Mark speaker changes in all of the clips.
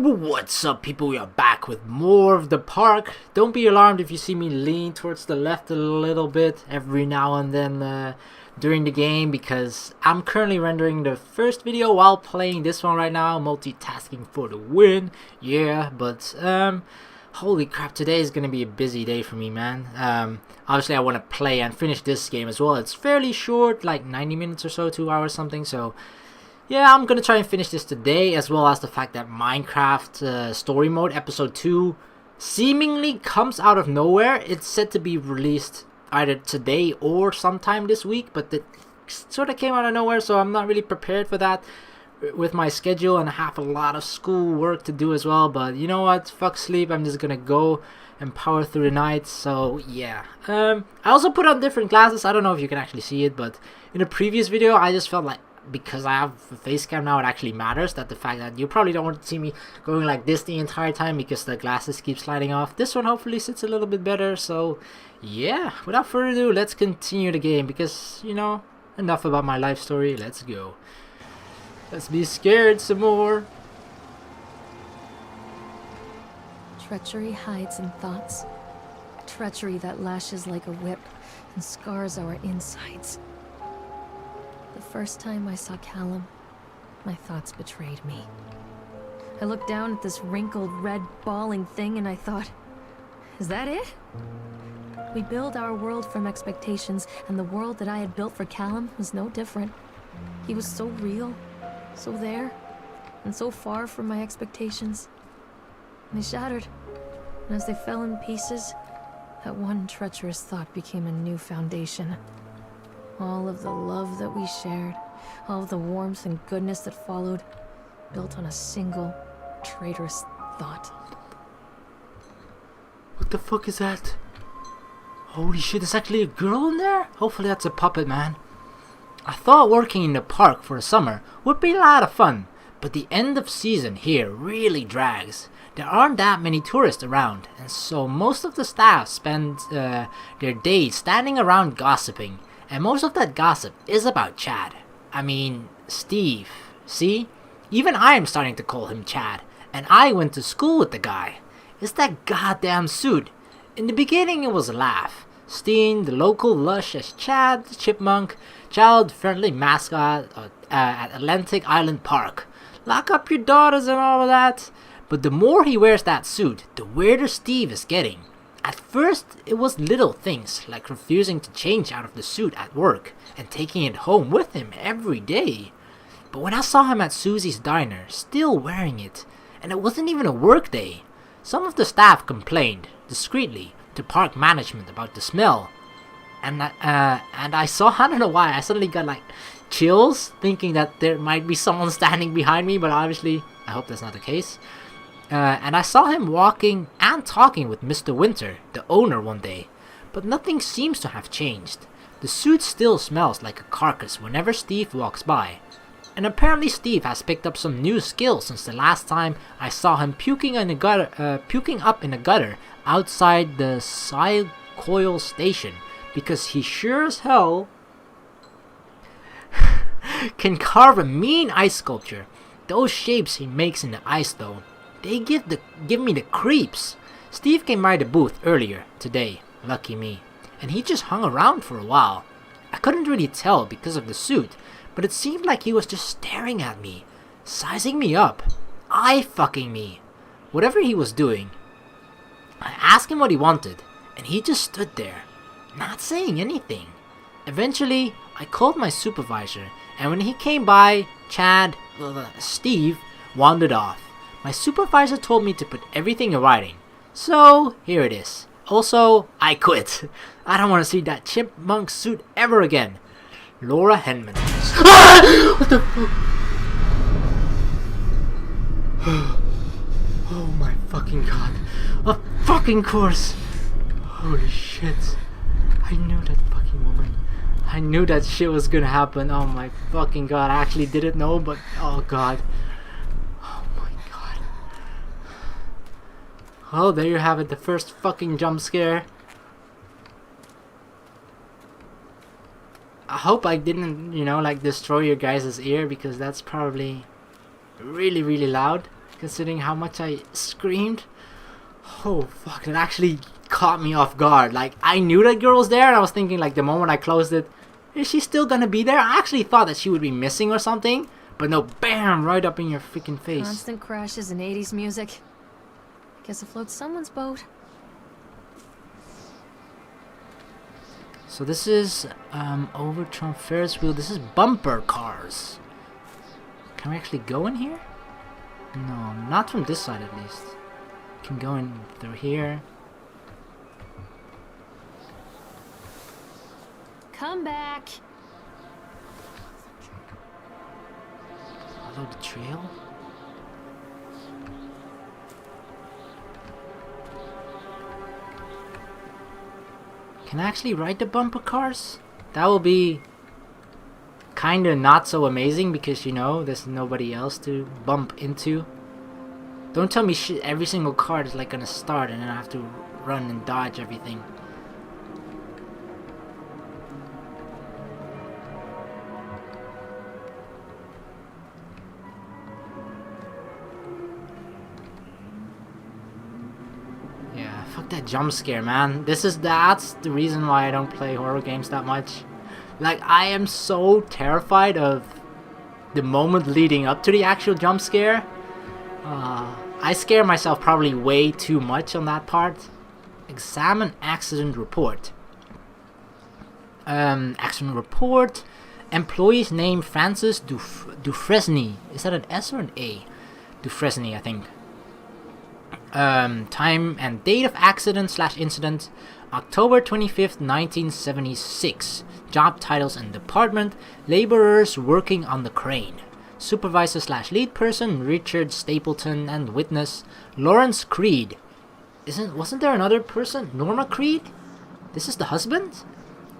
Speaker 1: What's up, people? We are back with more of the park. Don't be alarmed if you see me lean towards the left a little bit every now and then during the game, because I'm currently rendering the first video while playing this one right now, multitasking for the win. Yeah, but holy crap, today is gonna be a busy day for me, man. Obviously I want to play and finish this game as well. It's fairly short, like 90 minutes or so, 2 hours something, so yeah, I'm gonna try and finish this today, as well as the fact that Minecraft Story Mode Episode 2 seemingly comes out of nowhere. It's said to be released either today or sometime this week, but it sort of came out of nowhere, so I'm not really prepared for that with my schedule, and I have a lot of school work to do as well. But you know what, fuck sleep, I'm just gonna go and power through the night. So yeah, I also put on different glasses. I don't know if you can actually see it, but in a previous video I just felt like, because I have a face cam now, it actually matters, that the fact that you probably don't want to see me going like this the entire time because the glasses keep sliding off. This one hopefully sits a little bit better. So yeah, without further ado, let's continue the game, because, you know, enough about my life story. Let's go. Let's be scared some more.
Speaker 2: Treachery hides in thoughts. Treachery that lashes like a whip and scars our insides. The first time I saw Callum, my thoughts betrayed me. I looked down at this wrinkled, red, bawling thing and I thought, is that it? We build our world from expectations, and the world that I had built for Callum was no different. He was so real, so there, and so far from my expectations. And they shattered, and as they fell in pieces, that one treacherous thought became a new foundation. All of the love that we shared, all of the warmth and goodness that followed, built on a single, traitorous thought.
Speaker 1: What the fuck is that? Holy shit, there's actually a girl in there? Hopefully that's a puppet, man. I thought working in the park for the summer would be a lot of fun, but the end of season here really drags. There aren't that many tourists around, and so most of the staff spend their days standing around gossiping. And most of that gossip is about Chad. I mean, Steve. See? Even I am starting to call him Chad. And I went to school with the guy. It's that goddamn suit. In the beginning it was a laugh. Steen, the local lush as Chad the Chipmunk, child-friendly mascot at Atlantic Island Park. Lock up your daughters and all of that. But the more he wears that suit, the weirder Steve is getting. At first, it was little things, like refusing to change out of the suit at work and taking it home with him every day. But when I saw him at Susie's diner, still wearing it, and it wasn't even a work day, some of the staff complained, discreetly, to park management about the smell. And I saw, I don't know why, I suddenly got like chills, thinking that there might be someone standing behind me, but obviously, I hope that's not the case. And I saw him walking and talking with Mr. Winter, the owner, one day, but nothing seems to have changed. The suit still smells like a carcass whenever Steve walks by, and apparently Steve has picked up some new skills since the last time I saw him puking up in a gutter outside the Side Coil station, because he sure as hell can carve a mean ice sculpture. Those shapes he makes in the ice, though, they give me the creeps. Steve came by the booth earlier today, lucky me, and he just hung around for a while. I couldn't really tell because of the suit, but it seemed like he was just staring at me, sizing me up, eye-fucking me, whatever he was doing. I asked him what he wanted, and he just stood there, not saying anything. Eventually, I called my supervisor, and when he came by, Steve wandered off. My supervisor told me to put everything in writing, so here it is. Also, I quit. I don't want to see that chipmunk suit ever again. Laura Henman. Ah! What the fuck? Oh my fucking god. A fucking course. Holy shit. I knew that fucking woman. I knew that shit was gonna happen. Oh my fucking god. I actually didn't know, but oh god. Oh, there you have it, the first fucking jump scare. I hope I didn't, you know, like destroy your guys' ear, because that's probably really, really loud. considering how much I screamed. Oh fuck, it actually caught me off guard. Like, I knew that girl was there, and I was thinking, like, the moment I closed it, is she still gonna be there? I actually thought that she would be missing or something, but no, bam, right up in your freaking face.
Speaker 2: Constant crashes and 80s music. Guess it floats someone's boat.
Speaker 1: So this is Overtron Ferris wheel. This is bumper cars. Can we actually go in here? No, not from this side at least. Can go in through here.
Speaker 2: Come back.
Speaker 1: Follow the trail. Can I actually ride the bumper cars? That will be kinda not so amazing because, you know, there's nobody else to bump into. Don't tell me shit, every single car is like gonna start and then I have to run and dodge everything. Yeah, fuck that jump scare, man. That's the reason why I don't play horror games that much. Like, I am so terrified of the moment leading up to the actual jump scare. I scare myself probably way too much on that part. Examine accident report. Accident report. Employee's name Francis Dufresne. Is that an S or an A? Dufresne, I think. Time and date of accident / incident. October 25th, 1976. Job titles and department. Laborers working on the crane. Supervisor / lead person Richard Stapleton, and witness Lawrence Creed. Wasn't there another person? Norma Creed? This is the husband?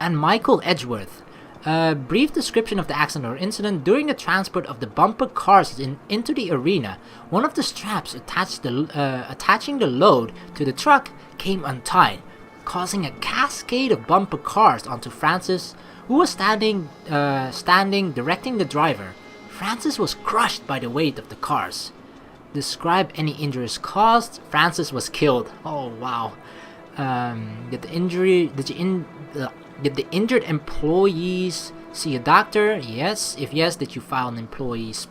Speaker 1: And Michael Edgeworth. Brief description of the accident or incident. During the transport of the bumper cars into the arena, one of the straps attaching the load to the truck came untied, causing a cascade of bumper cars onto Francis, who was standing directing the driver. Francis was crushed by the weight of the cars. Describe any injuries caused. Francis was killed. Oh wow. Did the injured employees see a doctor? Yes. If yes, did you file an employee's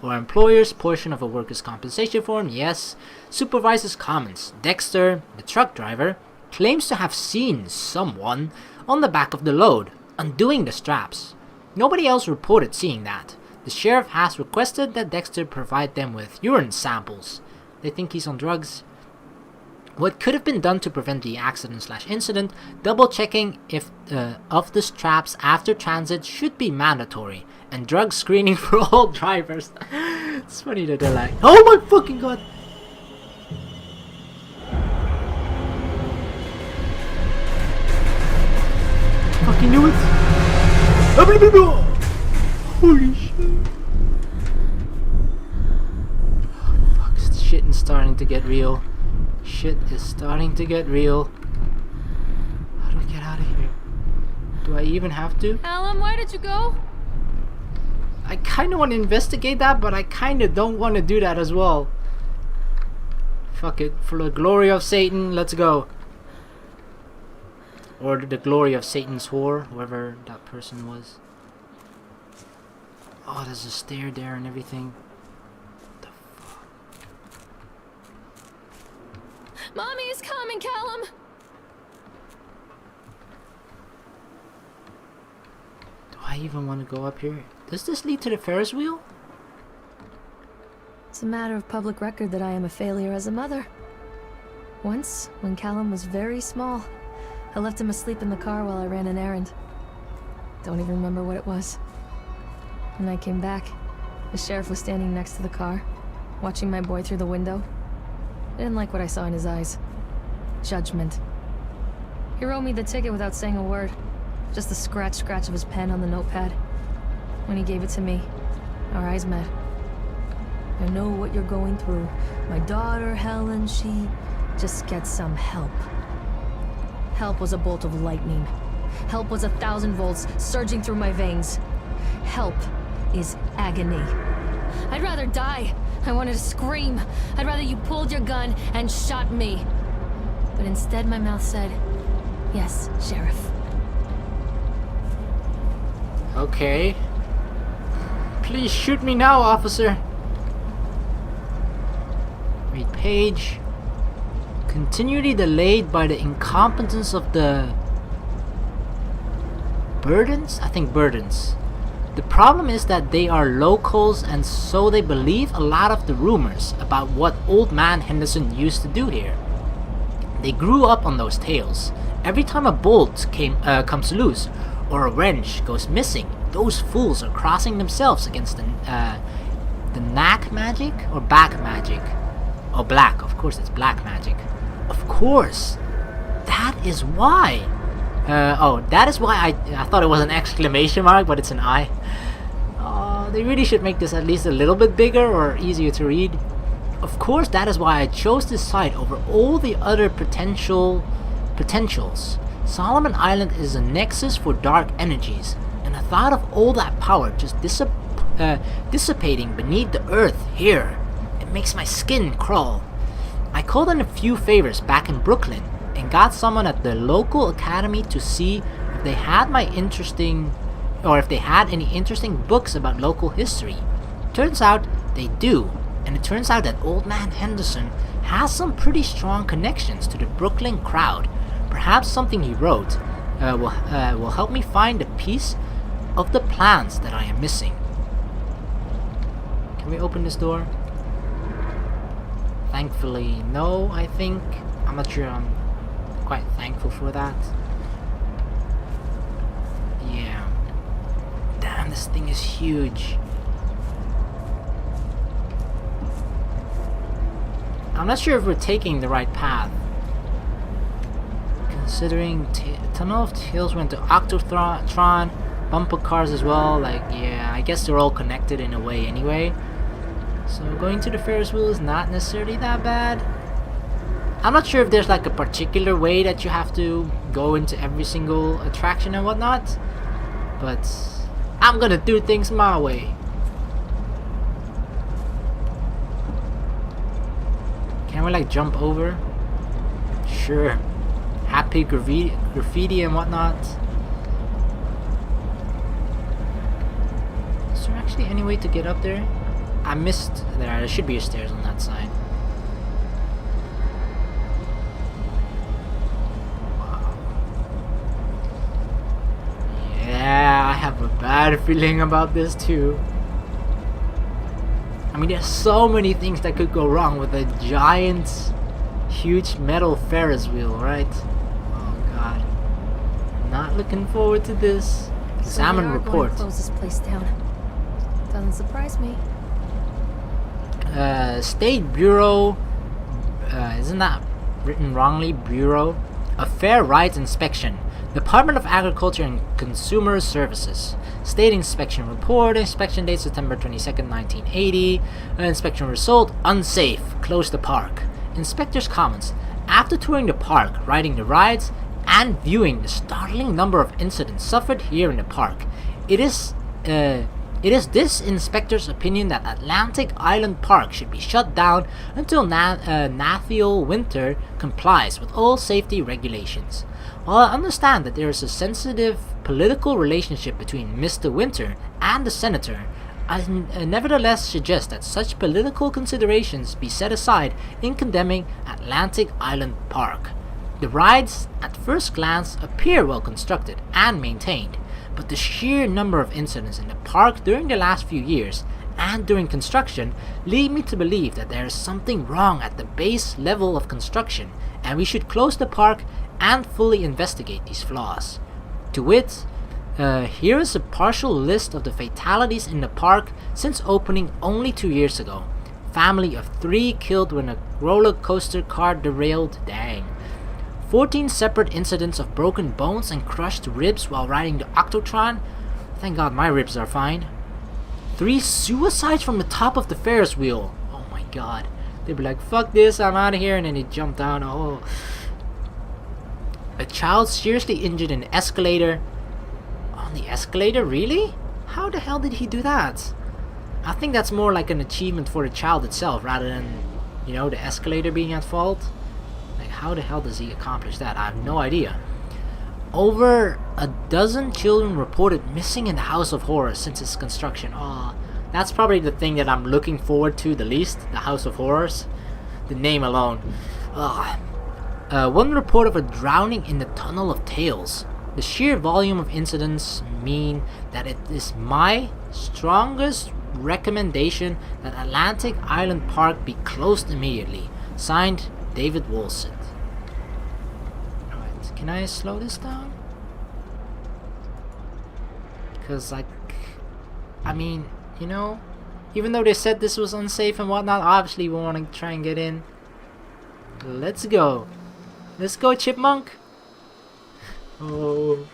Speaker 1: or employer's portion of a workers' compensation form? Yes. Supervisor's comments. Dexter, the truck driver, claims to have seen someone on the back of the load, undoing the straps. Nobody else reported seeing that. The sheriff has requested that Dexter provide them with urine samples. They think he's on drugs. What could have been done to prevent the accident / incident? Double checking if of the straps after transit should be mandatory, and drug screening for all drivers. It's funny that they're like, oh my fucking god! Fucking knew it! Holy shit! Oh, fuck, shit is starting to get real. Shit is starting to get real. How do I get out of here? Do I even have to?
Speaker 2: Callum, why did you go?
Speaker 1: I kind of want to investigate that, but I kind of don't want to do that as well. Fuck it. For the glory of Satan, let's go. Or the glory of Satan's whore, whoever that person was. Oh, there's a stair there and everything. What the fuck?
Speaker 2: Mommy is coming, Callum!
Speaker 1: Do I even want to go up here? Does this lead to the Ferris wheel?
Speaker 2: It's a matter of public record that I am a failure as a mother. Once, when Callum was very small, I left him asleep in the car while I ran an errand. Don't even remember what it was. When I came back, the sheriff was standing next to the car, watching my boy through the window. I didn't like what I saw in his eyes. Judgment. He wrote me the ticket without saying a word. Just the scratch of his pen on the notepad. When he gave it to me, our eyes met. I know what you're going through. My daughter, Helen, she just gets some help. Help was a bolt of lightning. Help was 1,000 volts surging through my veins. Help is agony. I'd rather die. I wanted to scream. I'd rather you pulled your gun and shot me. But instead my mouth said, yes, Sheriff.
Speaker 1: Okay. Please shoot me now, officer. Read page. Continually delayed by the incompetence of the Burdens? I think Burdens. The problem is that they are locals, and so they believe a lot of the rumors about what Old Man Henderson used to do here. They grew up on those tales. Every time a bolt comes loose or a wrench goes missing, those fools are crossing themselves against the knack magic or back magic. Oh, black. Of course, it's black magic. Of course. That is why. That is why I thought it was an exclamation mark, but it's an I. They really should make this at least a little bit bigger or easier to read. Of course, that is why I chose this site over all the other potentials. Solomon Island is a nexus for dark energies, and the thought of all that power just dissipating beneath the earth here, it makes my skin crawl. I called in a few favors back in Brooklyn and got someone at the local academy to see if they had any interesting books about local history. Turns out they do, and it turns out that Old Man Henderson has some pretty strong connections to the Brooklyn crowd. Perhaps something he wrote will help me find a piece of the plans that I am missing. Can we open this door? Thankfully, no, I think. I'm not sure I'm quite thankful for that. Yeah. Damn, this thing is huge. I'm not sure if we're taking the right path. Considering Tunnel of Tales went to Octotron, bumper cars as well, like, yeah, I guess they're all connected in a way anyway. So going to the Ferris wheel is not necessarily that bad. I'm not sure if there's like a particular way that you have to go into every single attraction and whatnot, but I'm gonna do things my way. Can we like jump over? Sure. Happy graffiti and whatnot. Is there actually any way to get up there? I missed there. There should be stairs on that side. Wow. Yeah, I have a bad feeling about this too. I mean, there's so many things that could go wrong with a giant, huge metal Ferris wheel, right? Oh god. Not looking forward to this. Examine report.
Speaker 2: Close this place down. Doesn't surprise me.
Speaker 1: State Bureau, isn't that written wrongly? Bureau of Fair Rights Inspection, Department of Agriculture and Consumer Services. State inspection report, inspection date September 22nd, 1980. Inspection result, unsafe, close the park. Inspector's comments, after touring the park, riding the rides, and viewing the startling number of incidents suffered here in the park, it is this inspector's opinion that Atlantic Island Park should be shut down until Nathaniel Winter complies with all safety regulations. While I understand that there is a sensitive political relationship between Mr. Winter and the senator, I nevertheless suggest that such political considerations be set aside in condemning Atlantic Island Park. The rides, at first glance, appear well constructed and maintained, but the sheer number of incidents in the park during the last few years and during construction lead me to believe that there is something wrong at the base level of construction, and we should close the park and fully investigate these flaws. To wit, here is a partial list of the fatalities in the park since opening only 2 years ago. Family of 3 killed when a roller coaster car derailed. Dang. 14 separate incidents of broken bones and crushed ribs while riding the Octotron. Thank God my ribs are fine. 3 suicides from the top of the Ferris wheel. Oh my god. They'd be like, fuck this, I'm out of here, and then they jump down. Oh. A child seriously injured in an escalator. On the escalator? Really? How the hell did he do that? I think that's more like an achievement for the child itself rather than, you know, the escalator being at fault. Like, how the hell does he accomplish that? I have no idea. Over a dozen children reported missing in the House of Horrors since its construction. Oh, that's probably the thing that I'm looking forward to the least, the House of Horrors. The name alone. One report of a drowning in the Tunnel of Tales. The sheer volume of incidents mean that it is my strongest recommendation that Atlantic Island Park be closed immediately. Signed, David Wolsett. Alright, can I slow this down? Because, like, I mean, you know, even though they said this was unsafe and whatnot, obviously we want to try and get in. Let's go. Let's go, Chipmunk. Oh.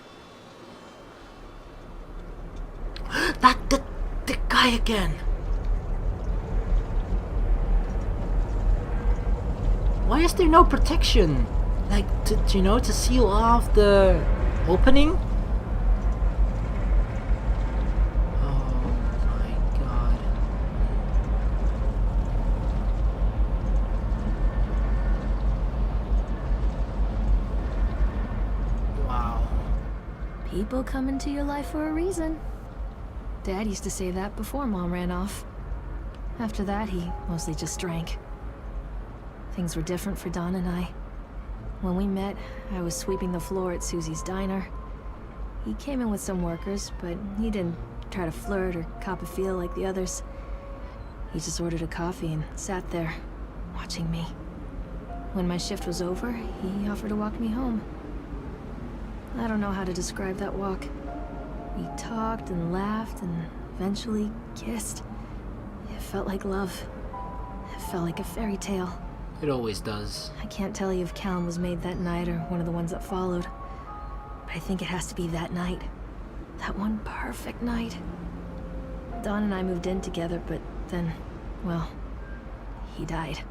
Speaker 1: The guy again. Why is there no protection? Like, to seal off the opening? Oh my god. Wow.
Speaker 2: People come into your life for a reason. Dad used to say that before Mom ran off. After that, he mostly just drank. Things were different for Don and I. When we met, I was sweeping the floor at Susie's diner. He came in with some workers, but he didn't try to flirt or cop a feel like the others. He just ordered a coffee and sat there, watching me. When my shift was over, he offered to walk me home. I don't know how to describe that walk. We talked and laughed and eventually kissed. It felt like love. It felt like a fairy tale.
Speaker 1: It always does.
Speaker 2: I can't tell you if Callum was made that night or one of the ones that followed. But I think it has to be that night. That one perfect night. Don and I moved in together, but then, well, he died.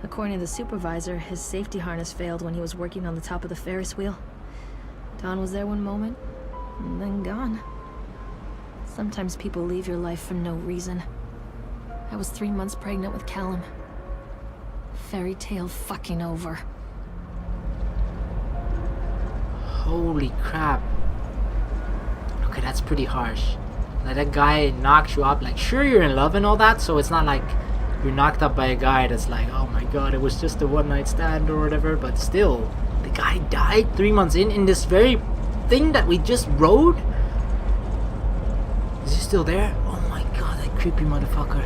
Speaker 2: According to the supervisor, his safety harness failed when he was working on the top of the Ferris wheel. Don was there one moment, and then gone. Sometimes people leave your life for no reason. I was 3 months pregnant with Callum. Fairy tale fucking over.
Speaker 1: Holy crap. Okay, that's pretty harsh. Like, that guy knocks you up. Like, sure, you're in love and all that, so it's not like you're knocked up by a guy that's like, oh my god, it was just a one-night stand or whatever, but still, the guy died 3 months in this very thing that we just rode? Is he still there? Oh my god, that creepy motherfucker.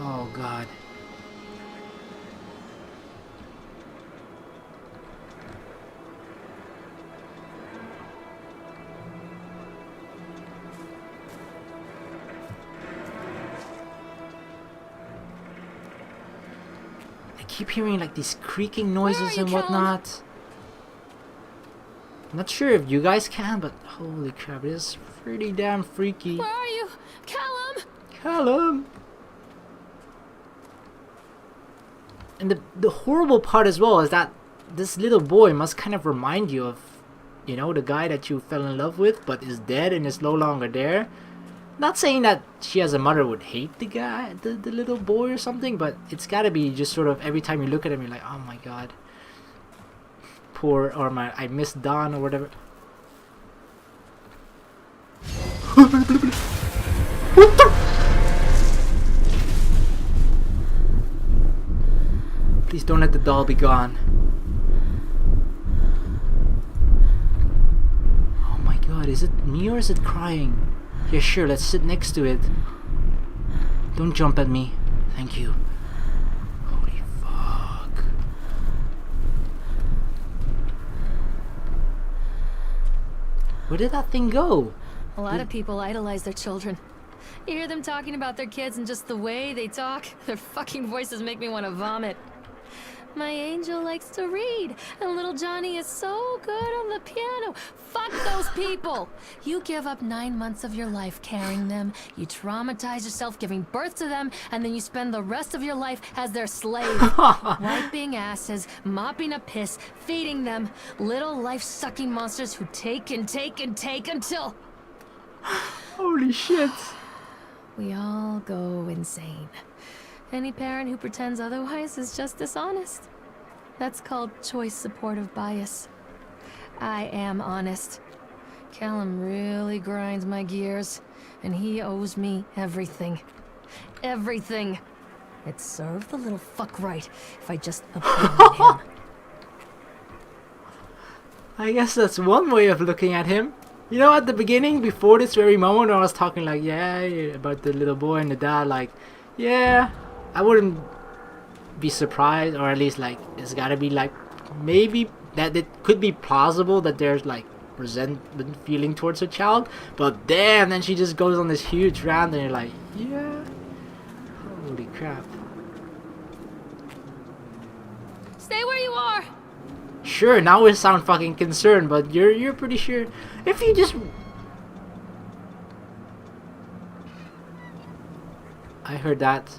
Speaker 1: Oh god. I keep hearing like these creaking noises and whatnot. I'm not sure if you guys can, but holy crap, it is pretty damn freaky.
Speaker 2: Where are you? Callum!
Speaker 1: Callum! And the horrible part as well is that this little boy must kind of remind you of, you know, the guy that you fell in love with but is dead and is no longer there. Not saying that she as a mother would hate the guy, the little boy or something, but it's gotta be just sort of every time you look at him you're like, oh my god. Poor, or I miss Don or whatever. What the? Please don't let the doll be gone. Oh my god, is it me or is it crying? Yeah, sure, let's sit next to it. Don't jump at me. Thank you. Holy fuck. Where did that thing go?
Speaker 2: A lot of people idolize their children. You hear them talking about their kids and just the way they talk, their fucking voices make me want to vomit. My angel likes to read, and little Johnny is so good on the piano. Fuck those people! You give up 9 months of your life carrying them, you traumatize yourself giving birth to them, and then you spend the rest of your life as their slave. Wiping asses, mopping a piss, feeding them. Little life-sucking monsters who take and take and take until...
Speaker 1: Holy shit.
Speaker 2: We all go insane. Any parent who pretends otherwise is just dishonest. That's called choice supportive bias. I am honest. Callum really grinds my gears, and he owes me everything. Everything. It'd serve the little fuck right if I just abandoned him.
Speaker 1: I guess that's one way of looking at him. You know, at the beginning, before this very moment, I was talking like, yeah, about the little boy and the dad, like, yeah, I wouldn't be surprised, or at least, like, it's gotta be, like, maybe that it could be plausible that there's, like, resentment feeling towards her child, but damn, then she just goes on this huge rant, and you're like, yeah, holy crap.
Speaker 2: Stay where you are!
Speaker 1: Sure, now we sound fucking concerned, but you're pretty sure if you just... I heard that.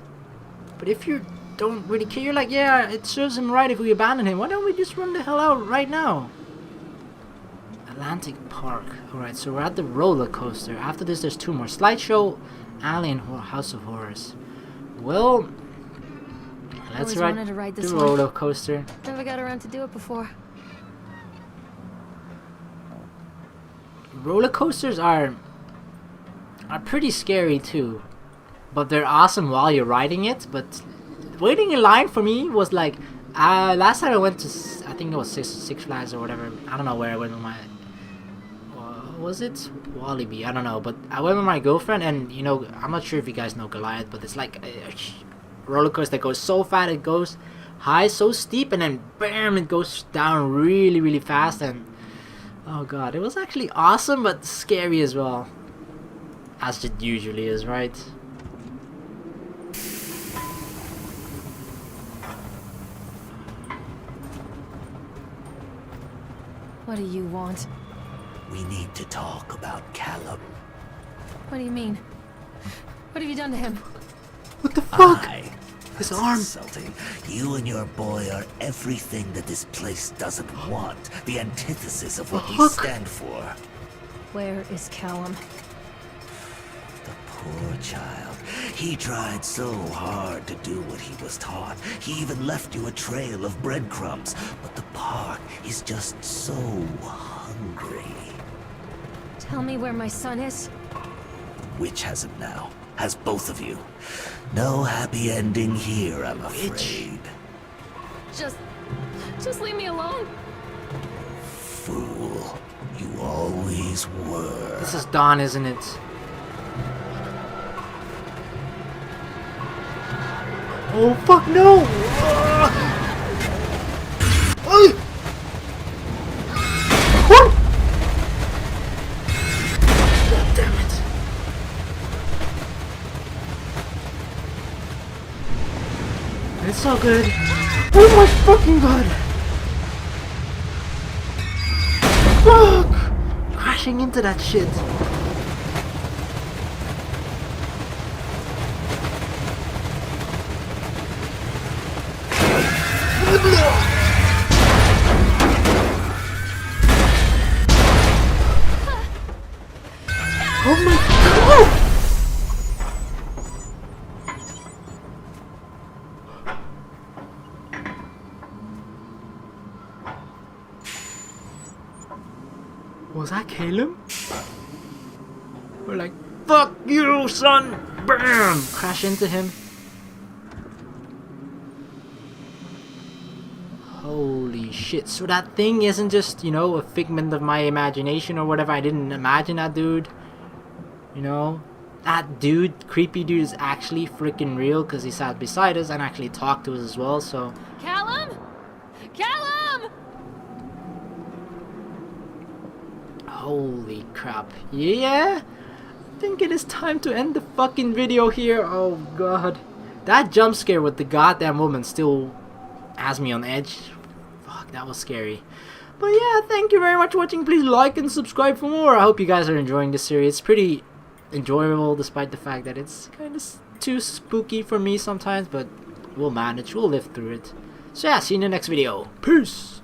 Speaker 1: But if you don't really care, you're like, yeah, it serves him right if we abandon him. Why don't we just run the hell out right now? Atlantic Park. Alright, so we're at the roller coaster. After this, there's 2 more. Slideshow, Alley, and House of Horrors. Well, let's ride the roller coaster.
Speaker 2: Never got around to do it before.
Speaker 1: Roller coasters are pretty scary too, but they're awesome while you're riding it. But waiting in line for me was like, last time I went to, I think it was Six Flags or whatever. I don't know where I went with my, was it Walibi? I don't know, but I went with my girlfriend, and you know, I'm not sure if you guys know Goliath, but it's like a roller coaster that goes so fast, it goes high, so steep, and then bam, it goes down really, really fast, and oh god, it was actually awesome, but scary as well, as it usually is, right?
Speaker 2: What do you want?
Speaker 3: We need to talk about Callum.
Speaker 2: What do you mean? What have you done to him?
Speaker 1: What the fuck?
Speaker 3: His arm. Insulting. You and your boy are everything that this place doesn't want. The antithesis of what we stand for.
Speaker 2: Where is Callum?
Speaker 3: The poor child. He tried so hard to do what he was taught. He even left you a trail of breadcrumbs. But the park is just so hungry.
Speaker 2: Tell me where my son is.
Speaker 3: The witch has him now. Has both of you. No happy ending here, I'm afraid.
Speaker 2: Just leave me alone.
Speaker 3: Fool. You always were.
Speaker 1: This is Dawn, isn't it? Oh fuck no! God damn it! It's so good. Oh my fucking god! Fuck! Crashing into that shit. Oh my god! Was that Callum? We're like, fuck you, son! Bam! Crash into him. Holy shit. So that thing isn't just, you know, a figment of my imagination or whatever. I didn't imagine that dude. You know? That dude, creepy dude, is actually freaking real because he sat beside us and actually talked to us as well, so...
Speaker 2: Callum? Callum!
Speaker 1: Holy crap. Yeah? I think it is time to end the fucking video here. Oh god. That jump scare with the goddamn woman still has me on edge. Fuck, that was scary. But yeah, thank you very much for watching. Please like and subscribe for more. I hope you guys are enjoying this series. It's pretty enjoyable despite the fact that it's kind of too spooky for me sometimes, but we'll manage. We'll live through it. So yeah, see you in the next video. Peace!